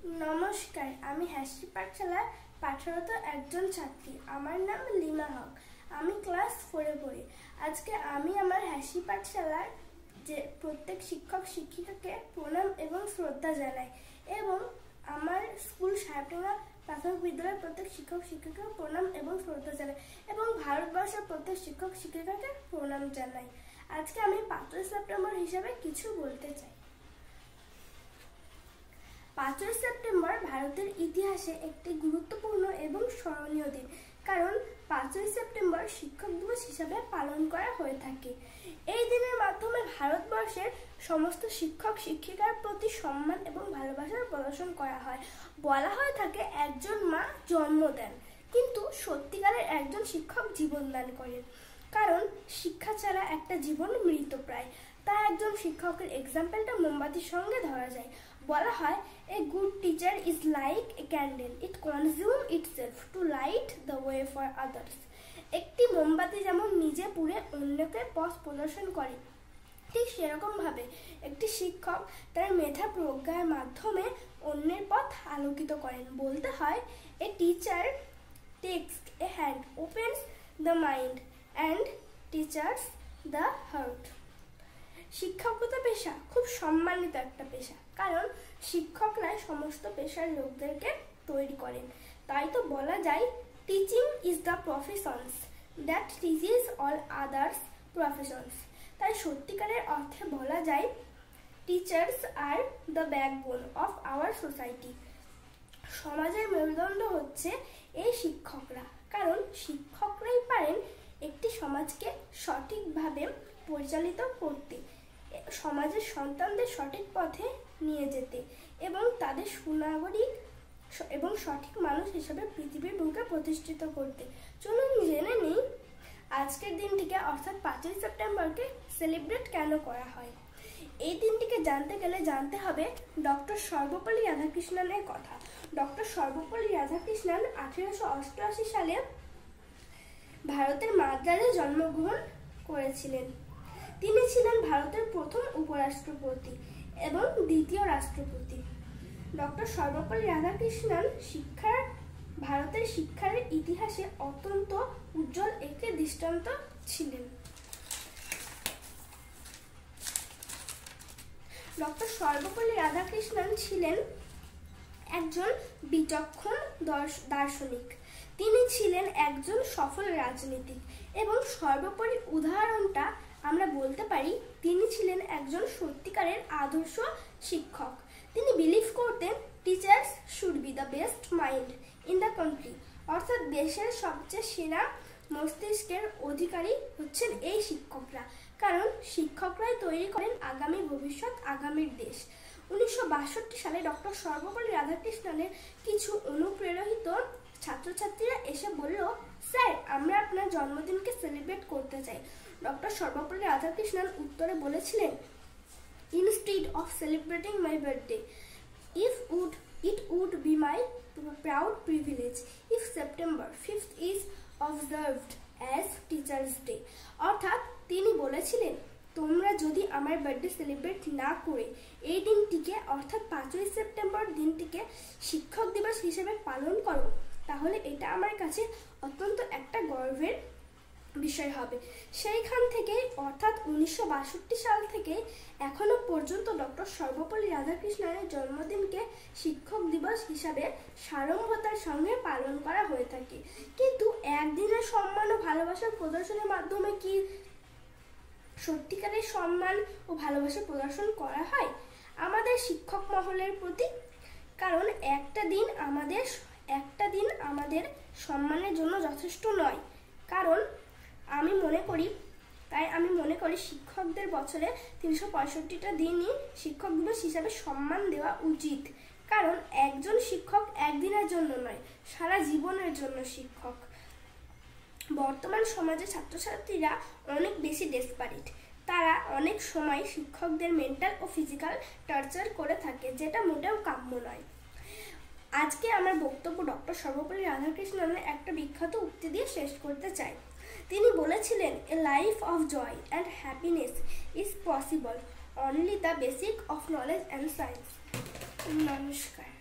নমস্কার, আমি হাসি পাঠশালার পাঠরত একজন ছাত্রী। আমার নাম লিমা হক। আমি ক্লাস 4-এ পড়ি। আজকে আমি আমার হাসি পাঠশালার যে প্রত্যেক শিক্ষক শিক্ষিকাকে প্রণাম এবং শ্রদ্ধা জানাই এবং আমার স্কুল সাহেবডাঙ্গা প্রাথমিক বিদ্যালয়ের প্রত্যেক শিক্ষক শিক্ষিকাকে প্রণাম এবং শ্রদ্ধা জানাই এবং ভারতবর্ষের প্রত্যেক শিক্ষক শিক্ষিকাকে প্রণাম জানাই। আজকে আমি 5ই সেপ্টেম্বর হিসাবে কিছু বলতে চাই। 5ই সেপ্টেম্বর ভারতের ইতিহাসে একটি গুরুত্বপূর্ণ এবং স্মরণীয় দিন, কারণ 5ই সেপ্টেম্বর শিক্ষক দিবস হিসাবে পালন করা হয়ে থাকে। এই দিনের মাধ্যমে ভারতবর্ষের সমস্ত শিক্ষক শিক্ষিকার প্রতি সম্মান এবং ভালোবাসার প্রদর্শন করা হয়। বলা হয়ে থাকে একজন মা জন্ম দেন, কিন্তু সত্যিকারের একজন শিক্ষক জীবন দান করেন, কারণ শিক্ষা ছাড়া একটা জীবন মৃতপ্রায়। তাই একজন শিক্ষকের এক্সাম্পলটা মোমবাতির সঙ্গে ধরা যায়। বলা হয় a good teacher is like a candle, it consumes itself to light the way for others. একটি মোমবাতি যেমন নিজে পুড়ে অন্যকে পথ প্রদর্শন করে, ঠিক সেরকম ভাবে একটি শিক্ষক তার মেধা প্রজ্ঞার মাধ্যমে অন্যের পথ আলোকিত করেন। বলতে হয় a teacher takes a hand, opens the mind and teaches the heart. শিক্ষকতা পেশা খুব সম্মানিত একটা পেশা, কারণ শিক্ষকরাই সমস্ত পেশার লোকদেরকে তৈরি করেন। তাই তো বলা যায় teaching is the professions that teaches all others professions. তাই সত্যিকারের অর্থে বলা যায় teachers are the backbone of our society. সমাজের মেরুদণ্ড হচ্ছে এই শিক্ষকরা, কারণ শিক্ষকরাই পারেন একটি সমাজকে সঠিকভাবে পরিচালিত করতে, সমাজের সন্তানদের সঠিক পথে নিয়ে যেতে এবং তাদের সুনাগরিক এবং সঠিক মানুষ হিসেবে পৃথিবীর বুকে প্রতিষ্ঠিত করতে। চলুন জেনে নিই আজকের দিনটিকে অর্থাৎ 5ই সেপ্টেম্বরকে সেলিব্রেট কেন করা হয়। এই দিনটিকে জানতে গেলে জানতে হবে ডক্টর সর্বপল্লী রাধাকৃষ্ণনের কথা। ডক্টর সর্বপল্লী রাধাকৃষ্ণন 1888 সালে ভারতের মাদ্রাজে জন্মগ্রহণ করেছিলেন। তিনি ছিলেন ভারতের প্রথম উপরাষ্ট্রপতি এবং দ্বিতীয় রাষ্ট্রপতি। ডক্টর সর্বপল্লী রাধাকৃষ্ণন ভারতের শিক্ষার ইতিহাসে অত্যন্ত উজ্জ্বল একটি দৃষ্টান্ত ছিলেন। ডক্টর সর্বপল্লী রাধাকৃষ্ণন ছিলেন একজন বিচক্ষণ দার্শনিক। তিনি ছিলেন একজন সফল রাজনীতিক এবং সর্বোপরি উদাহরণটা আমরা বলতে পারি তিনি ছিলেন একজন সত্যিকারের আদর্শ শিক্ষক। তিনি বিলিভ করতেন teachers should be the best mind in the country, অর্থাৎ দেশের সবচেয়ে সেরা মস্তিষ্কের অধিকারী হচ্ছেন এই শিক্ষকরা, কারণ শিক্ষকরাই তৈরি করেন আগামী ভবিষ্যৎ, আগামীর দেশ। 1962 সালে ডক্টর সর্বপল্লী রাধাকৃষ্ণনের কিছু অনুপ্রেরিত ছাত্রছাত্রীরা এসে বলল, স্যার আমরা আপনার জন্মদিনকে সেলিব্রেট করতে চাই। ডক্টর সর্বপল্লী রাধাকৃষ্ণন উত্তরে বলেছিলেন, instead of celebrating my birthday, it would be my proud privilege if September 5th is observed as Teachers Day. অর্থাৎ তিনি বলেছিলেন, তোমরা যদি আমার বার্থডে সেলিব্রেট না করে এই দিনটিকে অর্থাৎ 5ই সেপ্টেম্বর দিনটিকে শিক্ষক দিবস হিসেবে পালন করো, তাহলে এটা আমার কাছে অত্যন্ত একটা গর্বের বিষয় হবে। সেইখান থেকে অর্থাৎ 1962 সাল থেকে এখনো পর্যন্ত ডক্টর সর্বপল্লী রাধাকৃষ্ণনের জন্মদিনকে শিক্ষক দিবস হিসাবে সাড়ম্বরতার সঙ্গে পালন করা হয়ে থাকে। কিন্তু একদিনের সম্মান ও ভালোবাসার প্রদর্শনের মাধ্যমে কি সত্যিকারের সম্মান ও ভালোবাসা প্রদর্শন করা হয় আমাদের শিক্ষক মহলের প্রতি? কারণ একটা দিন আমাদের সম্মানের জন্য যথেষ্ট নয়। কারণ আমি মনে করি শিক্ষকদের বছরে 365টা দিনই শিক্ষক দিবস হিসাবে সম্মান দেওয়া উচিত, কারণ একজন শিক্ষক একদিনের জন্য নয়, সারা জীবনের জন্য শিক্ষক। বর্তমান সমাজে ছাত্রছাত্রীরা অনেক বেশি ডেসপারেট। তারা অনেক সময় শিক্ষকদের মেন্টাল ও ফিজিক্যাল টর্চার করে থাকে, যেটা মোটেও কাম্য নয়। আজকে আমার বক্তব্য ডক্টর সর্বপল্লী রাধাকৃষ্ণনের একটা বিখ্যাত উক্তি দিয়ে শেষ করতে চাই। তিনি বলেছিলেন, a life of joy and happiness is possible only the basic of knowledge and science. নমস্কার।